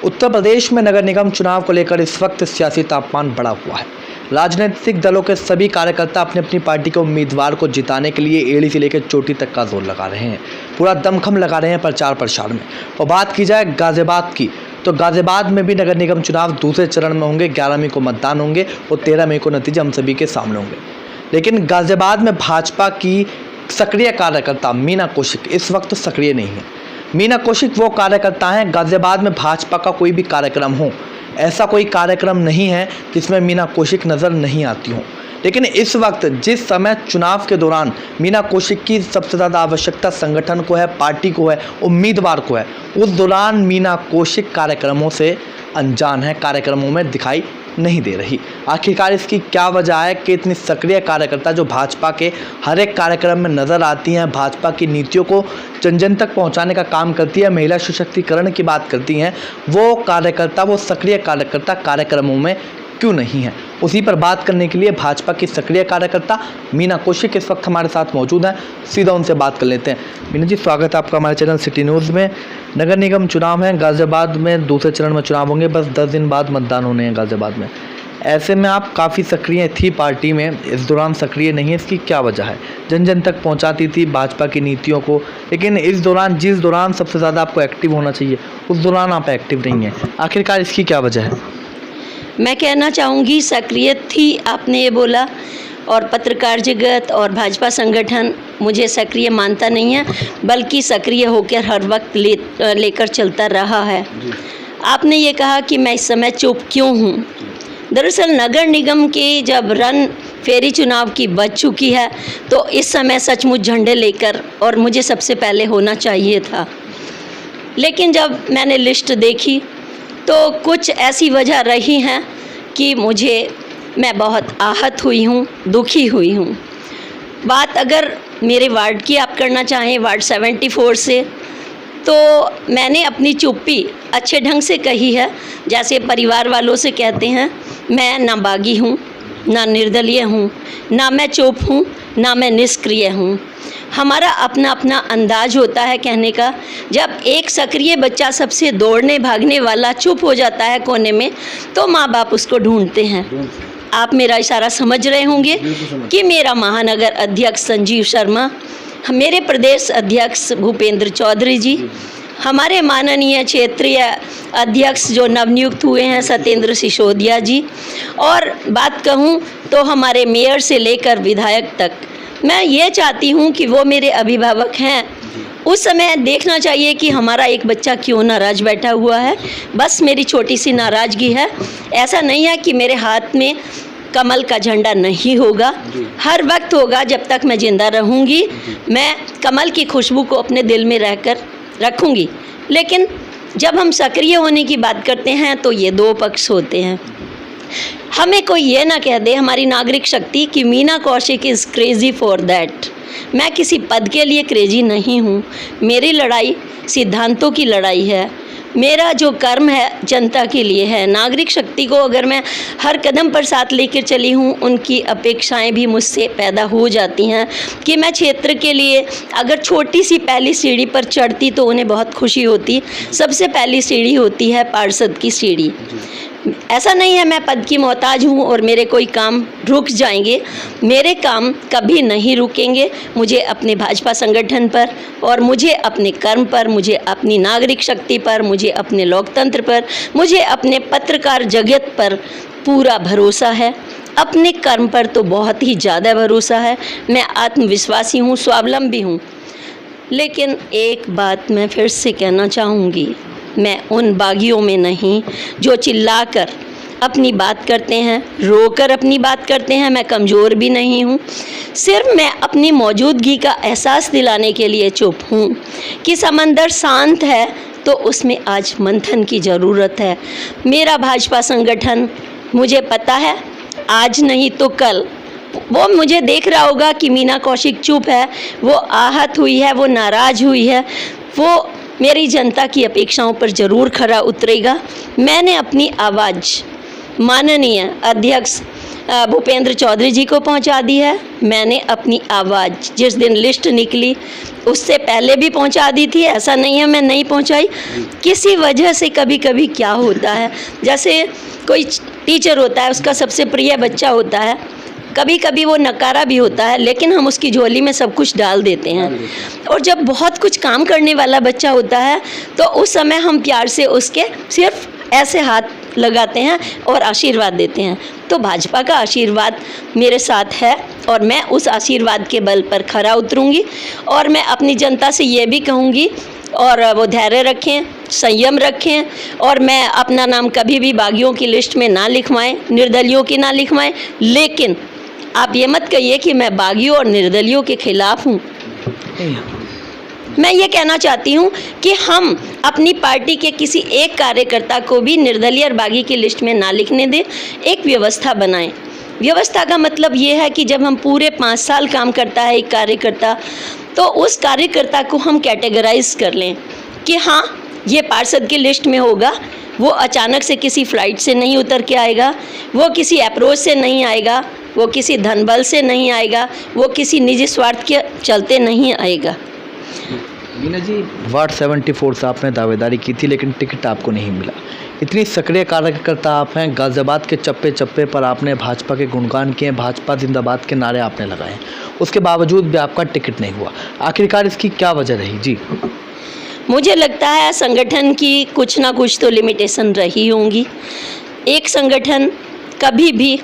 उत्तर प्रदेश में नगर निगम चुनाव को लेकर इस वक्त सियासी तापमान बढ़ा हुआ है। राजनीतिक दलों के सभी कार्यकर्ता अपनी अपनी पार्टी के उम्मीदवार को जिताने के लिए एड़ी से लेकर चोटी तक का जोर लगा रहे हैं, पूरा दमखम लगा रहे हैं प्रचार प्रसार में। और बात की जाए गाजियाबाद की, तो गाजियाबाद में भी नगर निगम चुनाव दूसरे चरण में होंगे। 11 मई को मतदान होंगे और 13 मई को नतीजे हम सभी के सामने होंगे। लेकिन गाजियाबाद में भाजपा की सक्रिय कार्यकर्ता मीना कौशिक इस वक्त सक्रिय नहीं है। मीना कौशिक वो कार्यकर्ता हैं, गाजियाबाद में भाजपा का कोई भी कार्यक्रम हो, ऐसा कोई कार्यक्रम नहीं है जिसमें मीना कौशिक नज़र नहीं आती हो। लेकिन इस वक्त जिस समय चुनाव के दौरान मीना कौशिक की सबसे ज़्यादा आवश्यकता संगठन को है, पार्टी को है, उम्मीदवार को है, उस दौरान मीना कौशिक कार्यक्रमों से अनजान है, कार्यक्रमों में दिखाई नहीं दे रही। आखिरकार इसकी क्या वजह है कि इतनी सक्रिय कार्यकर्ता जो भाजपा के हर एक कार्यक्रम में नज़र आती हैं, भाजपा की नीतियों को जन जन तक पहुंचाने का काम करती है, महिला सशक्तिकरण की बात करती हैं, वो कार्यकर्ता, वो सक्रिय कार्यकर्ता कार्यक्रमों में क्यों नहीं है? उसी पर बात करने के लिए भाजपा की सक्रिय कार्यकर्ता मीना कौशिक इस वक्त हमारे साथ मौजूद हैं। सीधा उनसे बात कर लेते हैं। मीना जी, स्वागत है आपका हमारे चैनल सिटी न्यूज़ में। नगर निगम चुनाव है, गाजियाबाद में दूसरे चरण में चुनाव होंगे, बस 10 दिन बाद मतदान होने हैं गाजियाबाद में। ऐसे में आप काफ़ी सक्रिय थी पार्टी में, इस दौरान सक्रिय नहीं है, इसकी क्या वजह है? जन जन तक पहुंचाती थी भाजपा की नीतियों को, लेकिन इस दौरान जिस दौरान सबसे ज़्यादा आपको एक्टिव होना चाहिए उस दौरान आप एक्टिव नहीं हैं। आखिरकार इसकी क्या वजह है? मैं कहना चाहूँगी सक्रिय थी, आपने ये बोला, और पत्रकार जगत और भाजपा संगठन मुझे सक्रिय मानता नहीं है, बल्कि सक्रिय होकर हर वक्त लेकर चलता रहा है। आपने ये कहा कि मैं इस समय चुप क्यों हूँ। दरअसल नगर निगम की जब रन फेरी चुनाव की बच चुकी है तो इस समय सचमुच झंडे लेकर और मुझे सबसे पहले होना चाहिए था। लेकिन जब मैंने लिस्ट देखी तो कुछ ऐसी वजह रही हैं कि मैं बहुत आहत हुई हूँ, दुखी हुई हूँ। बात अगर मेरे वार्ड की आप करना चाहें, वार्ड 74 से, तो मैंने अपनी चुप्पी अच्छे ढंग से कही है, जैसे परिवार वालों से कहते हैं। मैं ना बागी हूँ, ना निर्दलीय हूँ, ना मैं चुप हूँ, ना मैं निष्क्रिय हूँ। हमारा अपना अपना अंदाज होता है कहने का। जब एक सक्रिय बच्चा सबसे दौड़ने भागने वाला चुप हो जाता है कोने में, तो माँ बाप उसको ढूंढते हैं। आप मेरा इशारा समझ रहे होंगे कि मेरा महानगर अध्यक्ष संजीव शर्मा, मेरे प्रदेश अध्यक्ष भूपेंद्र चौधरी जी, हमारे माननीय क्षेत्रीय अध्यक्ष जो नवनियुक्त हुए हैं सत्येंद्र सिसोदिया जी, और बात कहूँ तो हमारे मेयर से लेकर विधायक तक, मैं ये चाहती हूँ कि वो मेरे अभिभावक हैं। उस समय देखना चाहिए कि हमारा एक बच्चा क्यों नाराज़ बैठा हुआ है। बस मेरी छोटी सी नाराज़गी है। ऐसा नहीं है कि मेरे हाथ में कमल का झंडा नहीं होगा, हर वक्त होगा। जब तक मैं ज़िंदा रहूँगी मैं कमल की खुशबू को अपने दिल में रहकर रखूँगी। लेकिन जब हम सक्रिय होने की बात करते हैं तो ये दो पक्ष होते हैं। हमें कोई ये ना कह दे, हमारी नागरिक शक्ति, कि Meena Kaushik is crazy for that. मैं किसी पद के लिए क्रेज़ी नहीं हूँ। मेरी लड़ाई सिद्धांतों की लड़ाई है। मेरा जो कर्म है जनता के लिए है। नागरिक शक्ति को अगर मैं हर कदम पर साथ लेकर चली हूँ, उनकी अपेक्षाएं भी मुझसे पैदा हो जाती हैं कि मैं क्षेत्र के लिए अगर छोटी सी पहली सीढ़ी पर चढ़ती तो उन्हें बहुत खुशी होती। सबसे पहली सीढ़ी होती है पार्षद की सीढ़ी। ऐसा नहीं है मैं पद की मोहताज हूँ और मेरे कोई काम रुक जाएंगे। मेरे काम कभी नहीं रुकेंगे। मुझे अपने भाजपा संगठन पर और मुझे अपने कर्म पर, मुझे अपनी नागरिक शक्ति पर, मुझे अपने लोकतंत्र पर, मुझे अपने पत्रकार जगत पर पूरा भरोसा है। अपने कर्म पर तो बहुत ही ज़्यादा भरोसा है। मैं आत्मविश्वासी हूँ, स्वावलंबी हूँ। लेकिन एक बात मैं फिर से कहना चाहूँगी, मैं उन बागियों में नहीं जो चिल्लाकर अपनी बात करते हैं, रोकर अपनी बात करते हैं। मैं कमज़ोर भी नहीं हूँ। सिर्फ मैं अपनी मौजूदगी का एहसास दिलाने के लिए चुप हूँ कि समंदर शांत है तो उसमें आज मंथन की ज़रूरत है। मेरा भाजपा संगठन, मुझे पता है आज नहीं तो कल वो मुझे देख रहा होगा कि मीना कौशिक चुप है, वो आहत हुई है, वो नाराज़ हुई है, वो मेरी जनता की अपेक्षाओं पर ज़रूर खरा उतरेगा। मैंने अपनी आवाज़ माननीय अध्यक्ष भूपेंद्र चौधरी जी को पहुंचा दी है। मैंने अपनी आवाज़ जिस दिन लिस्ट निकली उससे पहले भी पहुंचा दी थी, ऐसा नहीं है मैं नहीं पहुंचाई। किसी वजह से कभी कभी क्या होता है, जैसे कोई टीचर होता है, उसका सबसे प्रिय बच्चा होता है, कभी कभी वो नकारा भी होता है, लेकिन हम उसकी झोली में सब कुछ डाल देते हैं। और जब बहुत कुछ काम करने वाला बच्चा होता है तो उस समय हम प्यार से उसके सिर्फ ऐसे हाथ लगाते हैं और आशीर्वाद देते हैं। तो भाजपा का आशीर्वाद मेरे साथ है और मैं उस आशीर्वाद के बल पर खरा उतरूंगी। और मैं अपनी जनता से ये भी कहूँगी और वो धैर्य रखें, संयम रखें, और मैं अपना नाम कभी भी बागियों की लिस्ट में ना लिखवाएं, निर्दलियों की ना लिखवाएं। लेकिन आप ये मत कहिए कि मैं बागियों और निर्दलियों के खिलाफ हूँ। मैं ये कहना चाहती हूँ कि हम अपनी पार्टी के किसी एक कार्यकर्ता को भी निर्दलीय और बागी की लिस्ट में ना लिखने दें, एक व्यवस्था बनाएं। व्यवस्था का मतलब ये है कि जब हम पूरे 5 साल काम करता है एक कार्यकर्ता, तो उस कार्यकर्ता को हम कैटेगराइज कर लें कि हाँ ये पार्षद की लिस्ट में होगा, वो अचानक से किसी फ्लाइट से नहीं उतर के आएगा, वो किसी अप्रोच से नहीं आएगा, वो किसी धनबल से नहीं आएगा, वो किसी निजी स्वार्थ के चलते नहीं आएगा। मीना जी, वार्ड 74 से आपने दावेदारी की थी लेकिन टिकट आपको नहीं मिला। इतनी सक्रिय कार्यकर्ता आप हैं, गाज़ियाबाद के चप्पे चप्पे पर आपने भाजपा के गुणगान किए, भाजपा जिंदाबाद के नारे आपने लगाए, उसके बावजूद भी आपका टिकट नहीं हुआ। आखिरकार इसकी क्या वजह रही? जी, मुझे लगता है संगठन की कुछ ना कुछ तो लिमिटेशन रही होंगी। एक संगठन कभी भी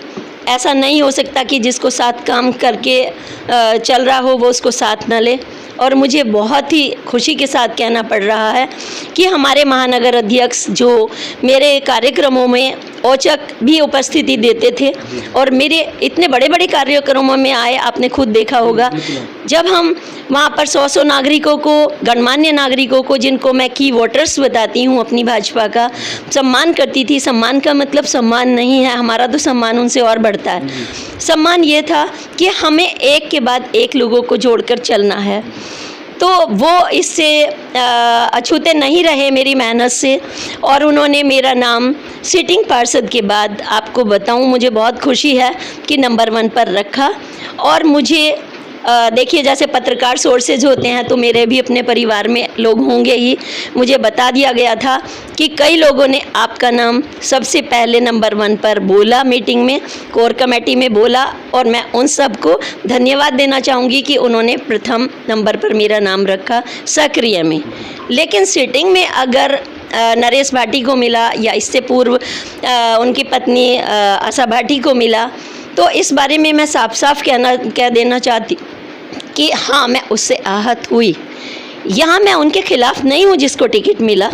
ऐसा नहीं हो सकता कि जिसको साथ काम करके चल रहा हो वो उसको साथ न ले। और मुझे बहुत ही खुशी के साथ कहना पड़ रहा है कि हमारे महानगर अध्यक्ष जो मेरे कार्यक्रमों में औचक भी उपस्थिति देते थे और मेरे इतने बड़े बड़े कार्यक्रमों में आए, आपने खुद देखा होगा। जब हम वहाँ पर 100 नागरिकों को, गणमान्य नागरिकों को, जिनको मैं की वोटर्स बताती हूँ अपनी भाजपा का, सम्मान करती थी। सम्मान का मतलब सम्मान नहीं है, हमारा तो सम्मान उनसे और बढ़ता है। सम्मान ये था कि हमें एक के बाद एक लोगों को जोड़कर चलना है। तो वो इससे अछूते नहीं रहे मेरी मेहनत से, और उन्होंने मेरा नाम सिटिंग पार्षद के बाद, आपको बताऊं, मुझे बहुत खुशी है कि नंबर 1 पर रखा। और मुझे देखिए, जैसे पत्रकार सोर्सेज होते हैं तो मेरे भी अपने परिवार में लोग होंगे ही, मुझे बता दिया गया था कि कई लोगों ने आपका नाम सबसे पहले नंबर 1 पर बोला, मीटिंग में, कोर कमेटी में बोला, और मैं उन सबको धन्यवाद देना चाहूँगी कि उन्होंने प्रथम नंबर पर मेरा नाम रखा सक्रिय में। लेकिन सिटिंग में अगर नरेश भाटी को मिला या इससे पूर्व उनकी पत्नी आशा भाटी को मिला, तो इस बारे में मैं साफ साफ कह देना चाहती कि हाँ, मैं उससे आहत हुई। यहाँ मैं उनके खिलाफ नहीं हूँ जिसको टिकट मिला,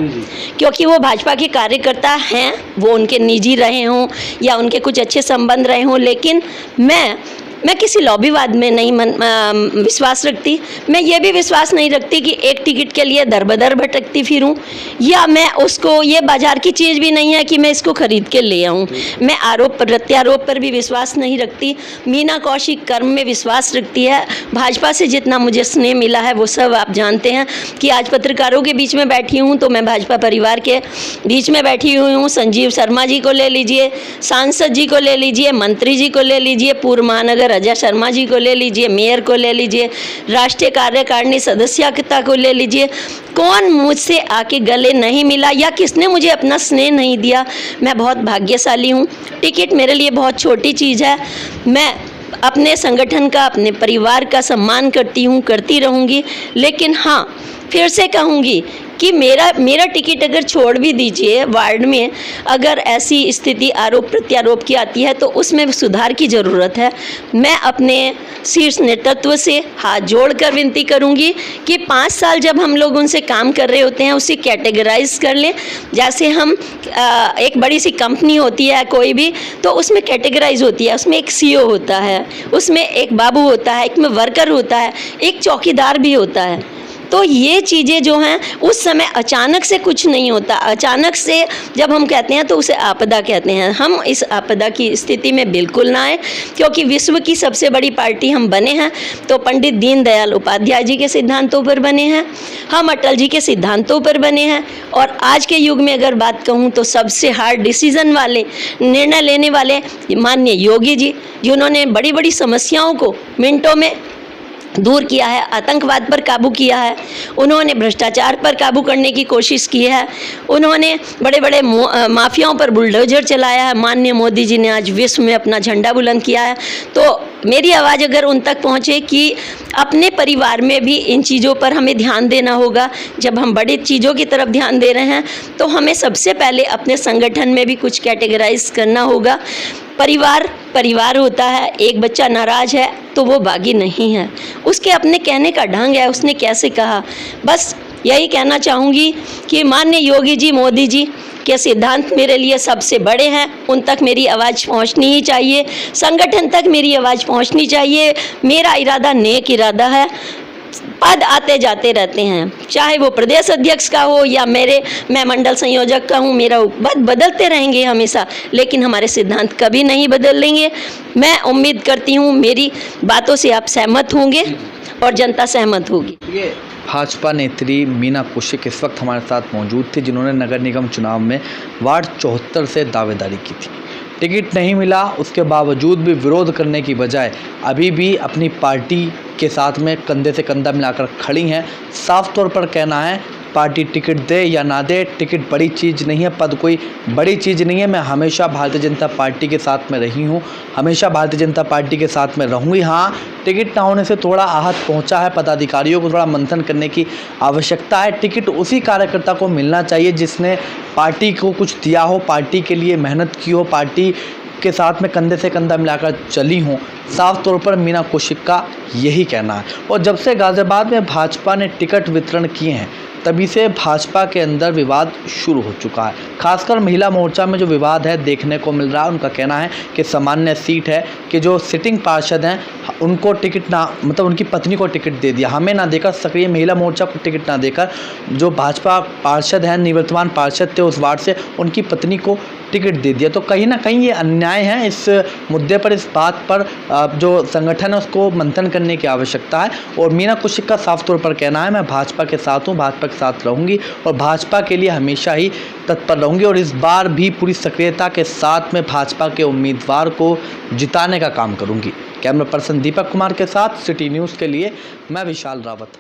क्योंकि वो भाजपा के कार्यकर्ता हैं, वो उनके निजी रहे हों या उनके कुछ अच्छे संबंध रहे हों, लेकिन मैं किसी लॉबीवाद में नहीं विश्वास रखती। मैं ये भी विश्वास नहीं रखती कि एक टिकट के लिए दर बदर भटकती फिरूं, या मैं उसको, ये बाजार की चीज़ भी नहीं है कि मैं इसको खरीद के ले आऊं। मैं आरोप प्रत्यारोप पर भी विश्वास नहीं रखती। मीना कौशिक कर्म में विश्वास रखती है। भाजपा से जितना मुझे स्नेह मिला है वो सब आप जानते हैं कि आज पत्रकारों के बीच में बैठी हूँ तो मैं भाजपा परिवार के बीच में बैठी हुई हूँ। संजीव शर्मा जी को ले लीजिए, सांसद जी को ले लीजिए, मंत्री जी को ले लीजिए, पूर्व महानगर अजय शर्मा जी को ले लीजिए, मेयर को ले लीजिए, राष्ट्रीय कार्यकारिणी सदस्यता को ले लीजिए। कौन मुझसे आके गले नहीं मिला या किसने मुझे अपना स्नेह नहीं दिया? मैं बहुत भाग्यशाली हूँ। टिकट मेरे लिए बहुत छोटी चीज़ है। मैं अपने संगठन का, अपने परिवार का सम्मान करती हूँ, करती रहूँगी। लेकिन हाँ, फिर से कहूँगी कि मेरा टिकट अगर छोड़ भी दीजिए, वार्ड में अगर ऐसी स्थिति आरोप प्रत्यारोप की आती है तो उसमें सुधार की ज़रूरत है। मैं अपने शीर्ष नेतृत्व से हाथ जोड़कर विनती करूंगी कि 5 साल जब हम लोग उनसे काम कर रहे होते हैं उसे कैटेगराइज कर लें। जैसे हम एक बड़ी सी कंपनी होती है कोई भी, तो उसमें कैटेगराइज होती है, उसमें एक CEO होता है, उसमें एक बाबू होता है, एक में वर्कर होता है, एक चौकीदार भी होता है। तो ये चीज़ें जो हैं उस समय अचानक से कुछ नहीं होता। अचानक से जब हम कहते हैं तो उसे आपदा कहते हैं। हम इस आपदा की स्थिति में बिल्कुल ना आए, क्योंकि विश्व की सबसे बड़ी पार्टी हम बने हैं तो पंडित दीनदयाल उपाध्याय जी के सिद्धांतों पर बने हैं, हम अटल जी के सिद्धांतों पर बने हैं। और आज के युग में अगर बात कहूँ तो सबसे हार्ड डिसीजन वाले, निर्णय लेने वाले माननीय योगी जी, जिन्होंने बड़ी बड़ी समस्याओं को मिनटों में दूर किया है, आतंकवाद पर काबू किया है, उन्होंने भ्रष्टाचार पर काबू करने की कोशिश की है, उन्होंने बड़े बड़े माफियाओं पर बुलडोजर चलाया है। माननीय मोदी जी ने आज विश्व में अपना झंडा बुलंद किया है। तो मेरी आवाज़ अगर उन तक पहुँचे कि अपने परिवार में भी इन चीज़ों पर हमें ध्यान देना होगा। जब हम बड़ी चीज़ों की तरफ ध्यान दे रहे हैं तो हमें सबसे पहले अपने संगठन में भी कुछ कैटेगराइज करना होगा। परिवार होता है, एक बच्चा नाराज़ है तो वो बागी नहीं है, उसके अपने कहने का ढंग है, उसने कैसे कहा। बस यही कहना चाहूँगी कि माननीय योगी जी, मोदी जी के सिद्धांत मेरे लिए सबसे बड़े हैं, उन तक मेरी आवाज़ पहुंचनी ही चाहिए, संगठन तक मेरी आवाज़ पहुंचनी चाहिए। मेरा इरादा नेक इरादा है। पद आते जाते रहते हैं, चाहे वो प्रदेश अध्यक्ष का हो या मैं मंडल संयोजक का हूँ, मेरा पद बदलते रहेंगे हमेशा, लेकिन हमारे सिद्धांत कभी नहीं बदलेंगे। मैं उम्मीद करती हूँ मेरी बातों से आप सहमत होंगे और जनता सहमत होगी। ये भाजपा नेत्री मीना कौशिक इस वक्त हमारे साथ मौजूद थी, जिन्होंने नगर निगम चुनाव में वार्ड 74 से दावेदारी की थी। टिकट नहीं मिला, उसके बावजूद भी विरोध करने की बजाय अभी भी अपनी पार्टी के साथ में कंधे से कंधा मिलाकर खड़ी हैं। साफ तौर पर कहना है, पार्टी टिकट दे या ना दे, टिकट बड़ी चीज़ नहीं है, पद कोई बड़ी चीज़ नहीं है। मैं हमेशा भारतीय जनता पार्टी के साथ में रही हूँ, हमेशा भारतीय जनता पार्टी के साथ में रहूँगी। हाँ, टिकट ना होने से थोड़ा आहत पहुँचा है, पदाधिकारियों को थोड़ा मंथन करने की आवश्यकता है। टिकट उसी कार्यकर्ता को मिलना चाहिए जिसने पार्टी को कुछ दिया हो, पार्टी के लिए मेहनत की हो, पार्टी के साथ में कंधे से कंधा मिलाकर चली हों। साफ तौर पर मीना कौशिक का यही कहना है। और जब से गाज़ियाबाद में भाजपा ने टिकट वितरण किए हैं तभी से भाजपा के अंदर विवाद शुरू हो चुका है। खासकर महिला मोर्चा में जो विवाद है देखने को मिल रहा है। उनका कहना है कि सामान्य सीट है कि जो सिटिंग पार्षद हैं उनको टिकट ना, मतलब उनकी पत्नी को टिकट दे दिया, हमें ना देकर, सक्रिय महिला मोर्चा को टिकट ना देकर जो भाजपा पार्षद हैं, निवर्तमान पार्षद थे उस वार्ड से, उनकी पत्नी को टिकट दे दिया। तो कहीं ना कहीं ये अन्याय है। इस मुद्दे पर, इस बात पर जो संगठन है उसको मंथन करने की आवश्यकता है। और मीना कौशिक का साफ तौर पर कहना है, मैं भाजपा के साथ हूँ, भाजपा के साथ रहूँगी और भाजपा के लिए हमेशा ही तत्पर रहूँगी और इस बार भी पूरी सक्रियता के साथ में भाजपा के उम्मीदवार को जिताने का काम करूँगी। कैमरा पर्सन दीपक कुमार के साथ सिटी न्यूज़ के लिए मैं विशाल रावत।